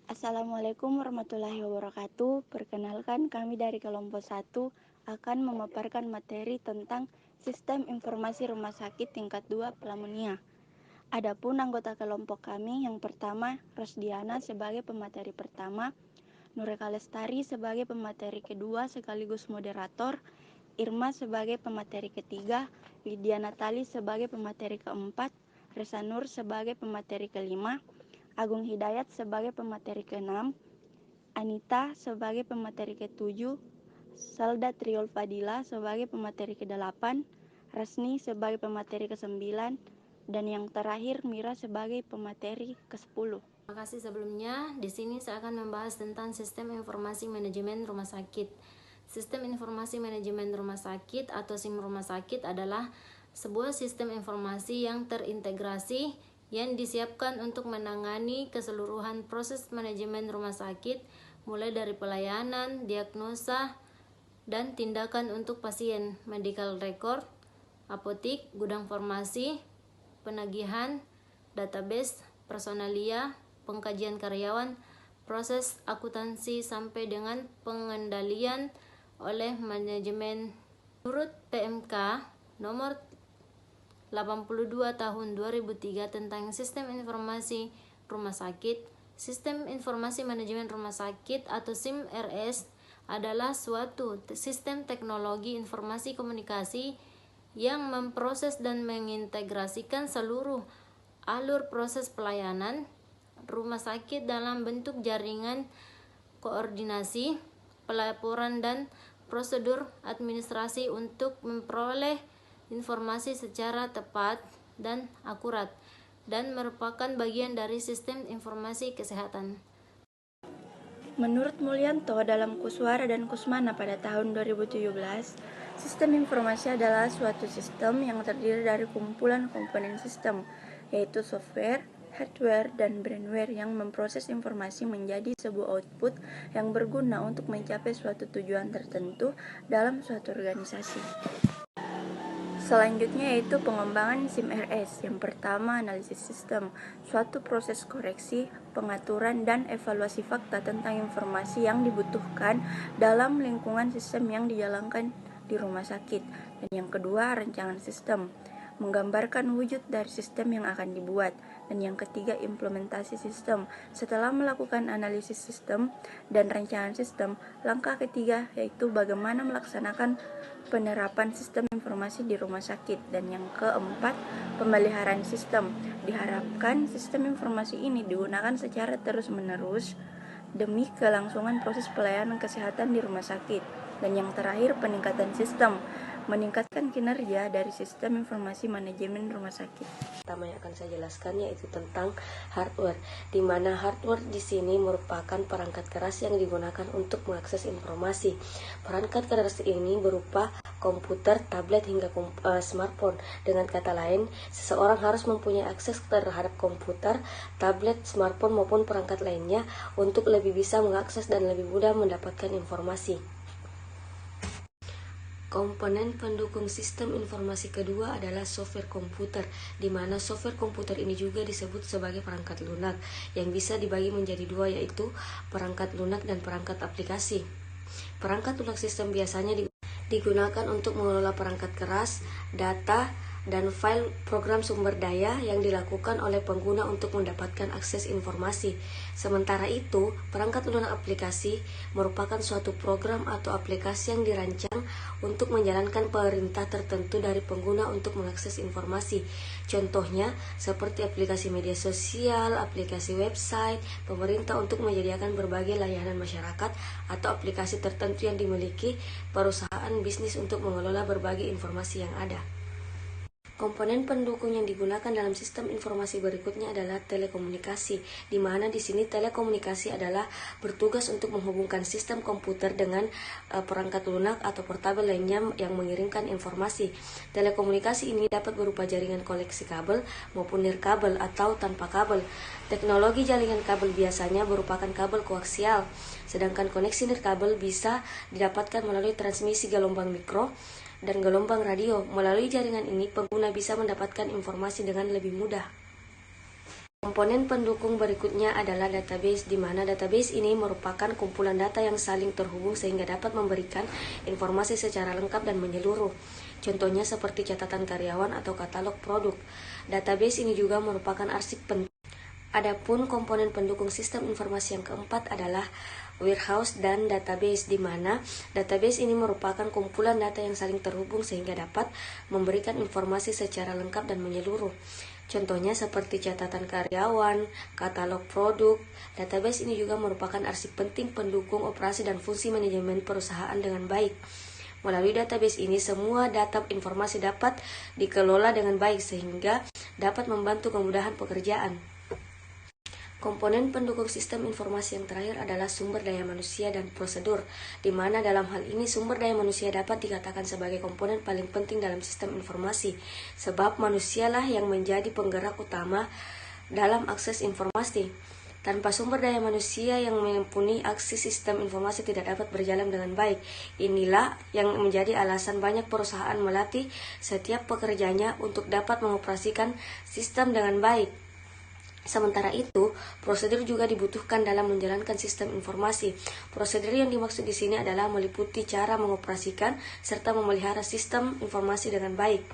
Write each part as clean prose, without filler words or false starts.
Assalamualaikum warahmatullahi wabarakatuh. Perkenalkan, kami dari kelompok 1 akan memaparkan materi tentang Sistem Informasi Rumah Sakit tingkat 2 Pelamunia. Adapun anggota kelompok kami yang pertama, Rosdiana sebagai pemateri pertama, Nureka Lestari sebagai pemateri kedua sekaligus moderator, Irma sebagai pemateri ketiga, Lydia Natali sebagai pemateri keempat, Resa Nur sebagai pemateri kelima, Agung Hidayat sebagai pemateri ke-6, Anita sebagai pemateri ke-7, Salda Triol Fadila sebagai pemateri ke-8, Resni sebagai pemateri ke-9, dan yang terakhir Mira sebagai pemateri ke-10. Terima kasih sebelumnya. Di sini saya akan membahas tentang Sistem Informasi Manajemen Rumah Sakit. Sistem Informasi Manajemen Rumah Sakit atau SIM Rumah Sakit adalah sebuah sistem informasi yang terintegrasi yang disiapkan untuk menangani keseluruhan proses manajemen rumah sakit, mulai dari pelayanan, diagnosa, dan tindakan untuk pasien, medical record, apotik, gudang farmasi, penagihan, database, personalia, pengkajian karyawan, proses akuntansi sampai dengan pengendalian oleh manajemen. Menurut PMK nomor 82 tahun 2003 tentang Sistem Informasi Rumah Sakit, Sistem Informasi Manajemen Rumah Sakit atau SIM-RS adalah suatu sistem teknologi informasi komunikasi yang memproses dan mengintegrasikan seluruh alur proses pelayanan rumah sakit dalam bentuk jaringan koordinasi, pelaporan, dan prosedur administrasi untuk memperoleh informasi secara tepat dan akurat, dan merupakan bagian dari sistem informasi kesehatan. Menurut Mulyanto dalam Kuswara dan Kusmana pada tahun 2017, sistem informasi adalah suatu sistem yang terdiri dari kumpulan komponen sistem, yaitu software, hardware, dan brainware yang memproses informasi menjadi sebuah output yang berguna untuk mencapai suatu tujuan tertentu dalam suatu organisasi. Selanjutnya yaitu pengembangan SIM-RS. Yang pertama, analisis sistem, suatu proses koreksi, pengaturan, dan evaluasi fakta tentang informasi yang dibutuhkan dalam lingkungan sistem yang dijalankan di rumah sakit. Dan yang kedua, rancangan sistem, menggambarkan wujud dari sistem yang akan dibuat. Dan yang ketiga, implementasi sistem. Setelah melakukan analisis sistem dan rancangan sistem, langkah ketiga yaitu bagaimana melaksanakan penerapan sistem informasi di rumah sakit. Dan yang keempat, pemeliharaan sistem. Diharapkan sistem informasi ini digunakan secara terus-menerus demi kelangsungan proses pelayanan kesehatan di rumah sakit. Dan yang terakhir, peningkatan sistem, meningkatkan kinerja dari sistem informasi manajemen rumah sakit. Pertama yang akan saya jelaskan yaitu tentang hardware, di mana hardware di sini merupakan perangkat keras yang digunakan untuk mengakses informasi. Perangkat keras ini berupa komputer, tablet, hingga smartphone. Dengan kata lain, seseorang harus mempunyai akses terhadap komputer, tablet, smartphone maupun perangkat lainnya untuk lebih bisa mengakses dan lebih mudah mendapatkan informasi. Komponen pendukung sistem informasi kedua adalah software komputer, di mana software komputer ini juga disebut sebagai perangkat lunak, yang bisa dibagi menjadi dua, yaitu perangkat lunak dan perangkat aplikasi. Perangkat lunak sistem biasanya digunakan untuk mengelola perangkat keras, data, dan file program sumber daya yang dilakukan oleh pengguna untuk mendapatkan akses informasi. Sementara itu, perangkat lunak aplikasi merupakan suatu program atau aplikasi yang dirancang untuk menjalankan perintah tertentu dari pengguna untuk mengakses informasi. Contohnya, seperti aplikasi media sosial, aplikasi website, pemerintah untuk menyediakan berbagai layanan masyarakat, atau aplikasi tertentu yang dimiliki perusahaan bisnis untuk mengelola berbagai informasi yang ada. Komponen pendukung yang digunakan dalam sistem informasi berikutnya adalah telekomunikasi, di mana di sini telekomunikasi adalah bertugas untuk menghubungkan sistem komputer dengan perangkat lunak atau portabel lainnya yang mengirimkan informasi. Telekomunikasi ini dapat berupa jaringan koleksi kabel maupun nirkabel atau tanpa kabel. Teknologi jaringan kabel biasanya merupakan kabel koaksial, sedangkan koneksi nirkabel bisa didapatkan melalui transmisi gelombang mikro dan gelombang radio. Melalui jaringan ini, pengguna bisa mendapatkan informasi dengan lebih mudah. Komponen pendukung berikutnya adalah database, di mana database ini merupakan kumpulan data yang saling terhubung sehingga dapat memberikan informasi secara lengkap dan menyeluruh. Contohnya seperti catatan karyawan atau katalog produk. Database ini juga merupakan arsip penting. Adapun komponen pendukung sistem informasi yang keempat adalah warehouse dan database, di mana database ini merupakan kumpulan data yang saling terhubung sehingga dapat memberikan informasi secara lengkap dan menyeluruh. Contohnya seperti catatan karyawan, katalog produk. Database ini juga merupakan arsip penting pendukung operasi dan fungsi manajemen perusahaan dengan baik. Melalui database ini, semua data informasi dapat dikelola dengan baik sehingga dapat membantu kemudahan pekerjaan. Komponen pendukung sistem informasi yang terakhir adalah sumber daya manusia dan prosedur, di mana dalam hal ini sumber daya manusia dapat dikatakan sebagai komponen paling penting dalam sistem informasi, sebab manusialah yang menjadi penggerak utama dalam akses informasi. Tanpa sumber daya manusia yang mumpuni, aksi sistem informasi tidak dapat berjalan dengan baik. Inilah yang menjadi alasan banyak perusahaan melatih setiap pekerjanya untuk dapat mengoperasikan sistem dengan baik. Sementara itu, prosedur juga dibutuhkan dalam menjalankan sistem informasi. Prosedur yang dimaksud di sini adalah meliputi cara mengoperasikan serta memelihara sistem informasi dengan baik.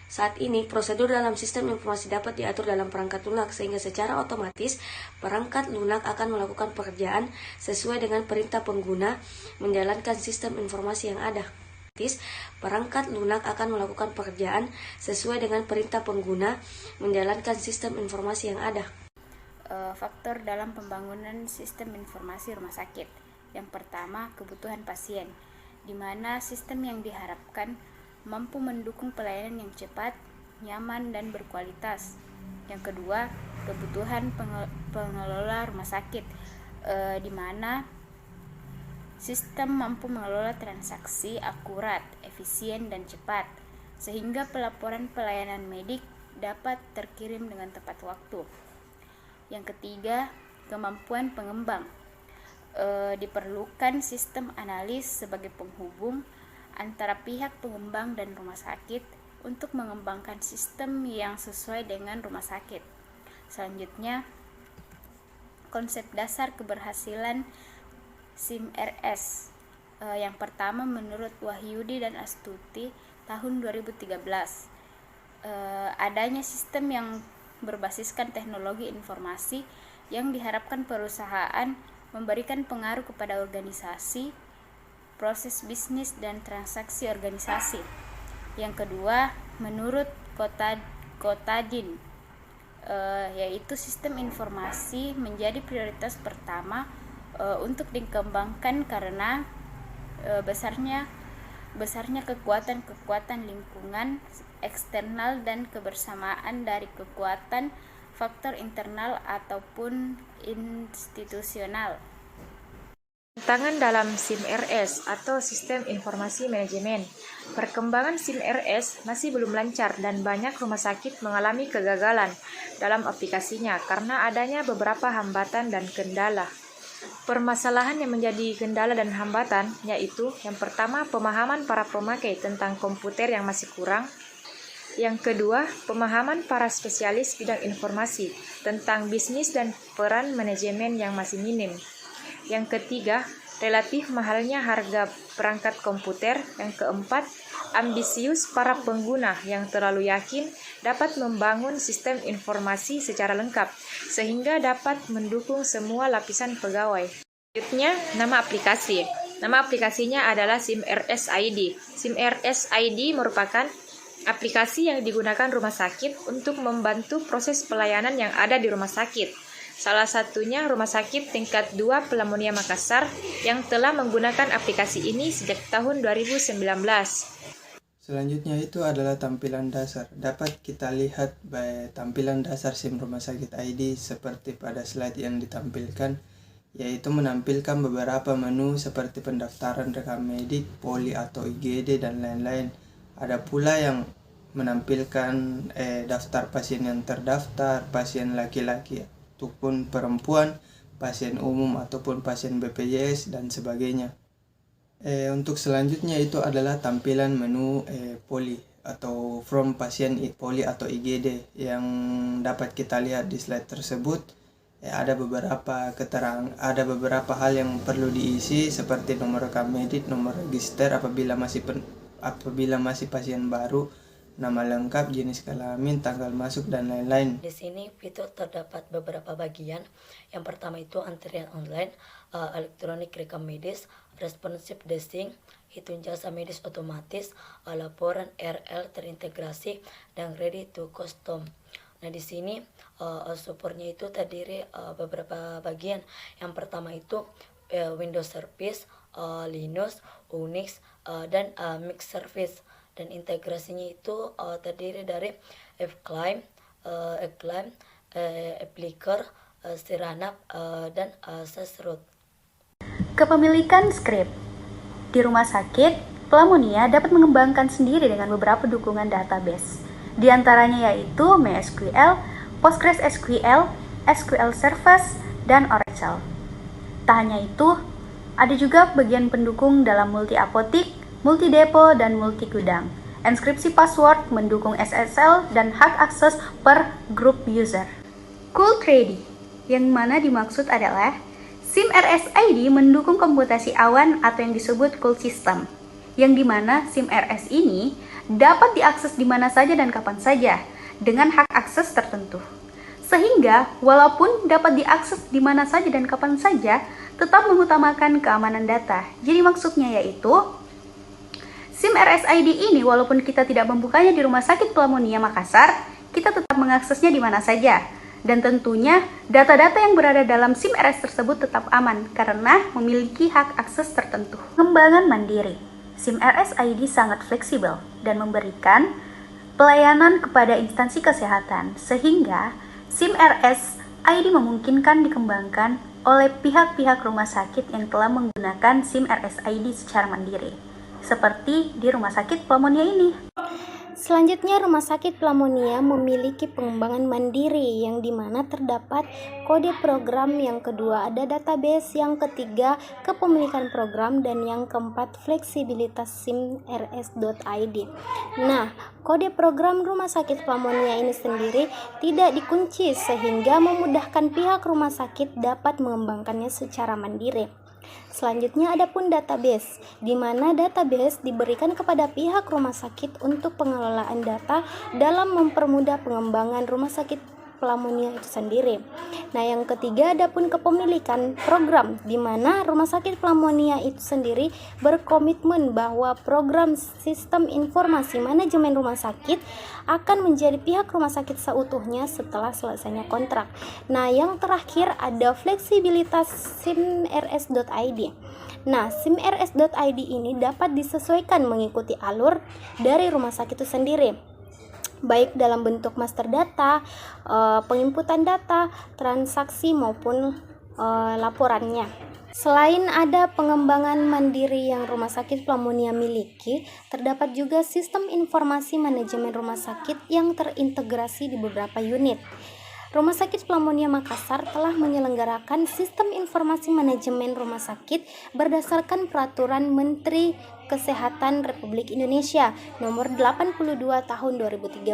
Saat ini, prosedur dalam sistem informasi dapat diatur dalam perangkat lunak sehingga secara otomatis perangkat lunak akan melakukan pekerjaan sesuai dengan perintah pengguna menjalankan sistem informasi yang ada. Perangkat lunak akan melakukan pekerjaan sesuai dengan perintah pengguna menjalankan sistem informasi yang ada. Faktor dalam pembangunan sistem informasi rumah sakit. Yang pertama, kebutuhan pasien, di mana sistem yang diharapkan mampu mendukung pelayanan yang cepat, nyaman, dan berkualitas. Yang kedua, kebutuhan pengelola rumah sakit, di mana sistem mampu mengelola transaksi akurat, efisien, dan cepat, sehingga pelaporan pelayanan medik dapat terkirim dengan tepat waktu. Yang ketiga, kemampuan pengembang. Diperlukan sistem analis sebagai penghubung antara pihak pengembang dan rumah sakit untuk mengembangkan sistem yang sesuai dengan rumah sakit. Selanjutnya, konsep dasar keberhasilan SIM-RS. Yang pertama menurut Wahyudi dan Astuti tahun 2013, adanya sistem yang berbasiskan teknologi informasi yang diharapkan perusahaan memberikan pengaruh kepada organisasi, proses bisnis, dan transaksi organisasi. Yang kedua menurut Kotadin, yaitu sistem informasi menjadi prioritas pertama untuk dikembangkan karena besarnya kekuatan lingkungan eksternal dan kebersamaan dari kekuatan faktor internal ataupun institusional. Tantangan dalam SIM-RS atau Sistem Informasi Manajemen. Perkembangan SIM-RS masih belum lancar dan banyak rumah sakit mengalami kegagalan dalam aplikasinya karena adanya beberapa hambatan dan kendala. Permasalahan yang menjadi kendala dan hambatan yaitu yang pertama, pemahaman para pemakai tentang komputer yang masih kurang. Yang kedua, pemahaman para spesialis bidang informasi tentang bisnis dan peran manajemen yang masih minim. Yang ketiga, relatif mahalnya harga perangkat komputer. Yang keempat, ambisius para pengguna yang terlalu yakin dapat membangun sistem informasi secara lengkap sehingga dapat mendukung semua lapisan pegawai. Selanjutnya, nama aplikasi. Nama aplikasinya adalah SIM-RS ID. SIM-RS ID merupakan aplikasi yang digunakan rumah sakit untuk membantu proses pelayanan yang ada di rumah sakit. Salah satunya Rumah Sakit Tingkat 2 Pelamonia Makassar yang telah menggunakan aplikasi ini sejak tahun 2019. Selanjutnya itu adalah tampilan dasar. Dapat kita lihat tampilan dasar SIM Rumah Sakit ID seperti pada slide yang ditampilkan, yaitu menampilkan beberapa menu seperti pendaftaran rekam medik, poli atau IGD, dan lain-lain. Ada pula yang menampilkan daftar pasien yang terdaftar, pasien laki-laki ataupun perempuan, pasien umum ataupun pasien BPJS, dan sebagainya. Untuk selanjutnya itu adalah tampilan menu poli atau from pasien poli atau IGD. Yang dapat kita lihat di slide tersebut, ada beberapa hal yang perlu diisi seperti nomor rekam medik, nomor register apabila masih pasien baru, nama lengkap, jenis kelamin, tanggal masuk, dan lain-lain. Di sini fitur terdapat beberapa bagian. Yang pertama itu antrian online, elektronik rekam medis, responsive desking, hitung jasa medis otomatis, laporan RL terintegrasi, dan ready to custom. Nah, di sini supportnya itu terdiri beberapa bagian. Yang pertama itu Windows Service, Linux, Unix, dan Mix Service. Dan integrasinya itu terdiri dari Fclimb, Applicer, Siranap, dan Sysroot. Kepemilikan skrip. Di rumah sakit, Pelamonia dapat mengembangkan sendiri dengan beberapa dukungan database. Di antaranya yaitu MySQL, PostgreSQL, SQL Server, dan Oracle. Tak hanya itu, ada juga bagian pendukung dalam multi-apotik, multi-depo, dan multi-gudang. Enkripsi password mendukung SSL dan hak akses per grup user. Cool3D, yang mana dimaksud adalah SIM-RS ID mendukung komputasi awan atau yang disebut cool system, yang dimana SIM-RS ini dapat diakses di mana saja dan kapan saja dengan hak akses tertentu. Sehingga walaupun dapat diakses di mana saja dan kapan saja, tetap mengutamakan keamanan data. Jadi maksudnya yaitu SIM-RS ID ini walaupun kita tidak membukanya di Rumah Sakit Pelamonia Makassar, kita tetap mengaksesnya di mana saja. Dan tentunya data-data yang berada dalam SIM-RS tersebut tetap aman karena memiliki hak akses tertentu. Pengembangan mandiri. SIM-RS ID sangat fleksibel dan memberikan pelayanan kepada instansi kesehatan, sehingga SIM-RS ID memungkinkan dikembangkan oleh pihak-pihak rumah sakit yang telah menggunakan SIM-RS ID secara mandiri, seperti di Rumah Sakit Pelamonia ini. Selanjutnya, Rumah Sakit Pelamonia memiliki pengembangan mandiri yang dimana terdapat kode program, yang kedua ada database, yang ketiga kepemilikan program, dan yang keempat fleksibilitas SIM-RS.id. Nah, kode program Rumah Sakit Pelamonia ini sendiri tidak dikunci sehingga memudahkan pihak rumah sakit dapat mengembangkannya secara mandiri. Selanjutnya ada pun database, di mana database diberikan kepada pihak rumah sakit untuk pengelolaan data dalam mempermudah pengembangan rumah sakit Pelamonia itu sendiri. Nah, yang ketiga ada pun kepemilikan program, di mana Rumah Sakit Pelamonia itu sendiri berkomitmen bahwa program sistem informasi manajemen rumah sakit akan menjadi pihak rumah sakit seutuhnya setelah selesainya kontrak. Nah, yang terakhir ada fleksibilitas SIM-RS.id. Nah, SIM-RS.id ini dapat disesuaikan mengikuti alur dari rumah sakit itu sendiri, baik dalam bentuk master data, penginputan data, transaksi maupun laporannya. Selain ada pengembangan mandiri yang Rumah Sakit Pelamonia miliki, terdapat juga sistem informasi manajemen rumah sakit yang terintegrasi di beberapa unit. Rumah Sakit Pelamonia Makassar telah menyelenggarakan sistem informasi manajemen rumah sakit berdasarkan Peraturan Menteri Kesehatan Republik Indonesia Nomor 82 Tahun 2013,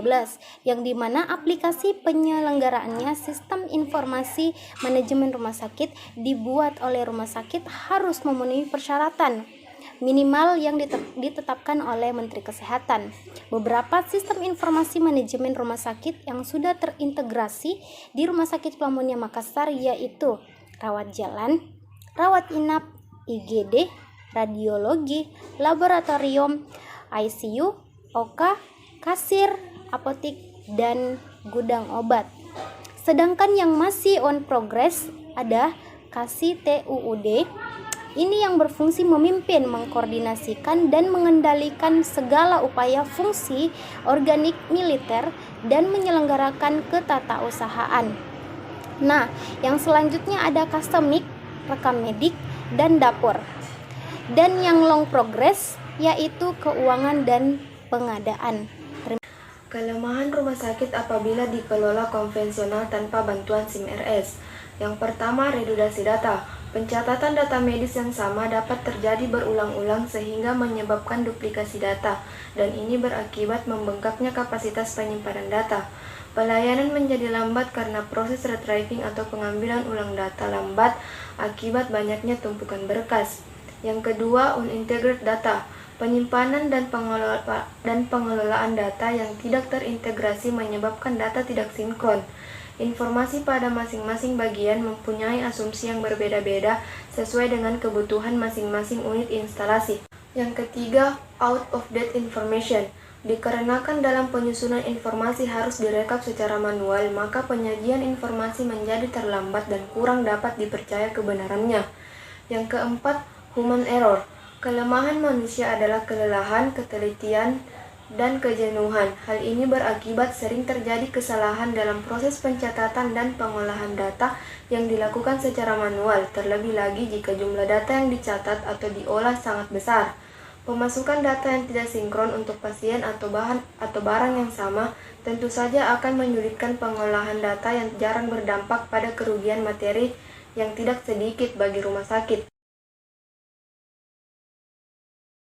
yang dimana aplikasi penyelenggaraannya sistem informasi manajemen rumah sakit dibuat oleh rumah sakit harus memenuhi persyaratan minimal yang ditetapkan oleh Menteri Kesehatan. Beberapa sistem informasi manajemen rumah sakit yang sudah terintegrasi di Rumah Sakit Pelamonia Makassar yaitu rawat jalan, rawat inap, IGD, radiologi, laboratorium, ICU, OK, kasir, apotik, dan gudang obat. Sedangkan yang masih on progress ada Kasih TUUD. Ini yang berfungsi memimpin, mengkoordinasikan, dan mengendalikan segala upaya fungsi organik militer dan menyelenggarakan ketatausahaan. Nah, yang selanjutnya ada Customik, rekam medik, dan dapur. Dan yang long progress yaitu keuangan dan pengadaan. Kelemahan rumah sakit apabila dikelola konvensional tanpa bantuan SIM-RS. Yang pertama, redundansi data. Pencatatan data medis yang sama dapat terjadi berulang-ulang sehingga menyebabkan duplikasi data, dan ini berakibat membengkaknya kapasitas penyimpanan data. Pelayanan menjadi lambat karena proses retrieving atau pengambilan ulang data lambat akibat banyaknya tumpukan berkas. Yang kedua, unintegrated data. Penyimpanan dan pengelolaan data yang tidak terintegrasi menyebabkan data tidak sinkron. Informasi pada masing-masing bagian mempunyai asumsi yang berbeda-beda sesuai dengan kebutuhan masing-masing unit instalasi. Yang ketiga, out of date information. Dikarenakan dalam penyusunan informasi harus direkap secara manual, maka penyajian informasi menjadi terlambat dan kurang dapat dipercaya kebenarannya. Yang keempat, human error. Kelemahan manusia adalah kelelahan, ketelitian, dan kejenuhan. Hal ini berakibat sering terjadi kesalahan dalam proses pencatatan dan pengolahan data yang dilakukan secara manual, terlebih lagi jika jumlah data yang dicatat atau diolah sangat besar. Pemasukan data yang tidak sinkron untuk pasien atau barang yang sama tentu saja akan menyulitkan pengolahan data yang jarang berdampak pada kerugian materi yang tidak sedikit bagi rumah sakit.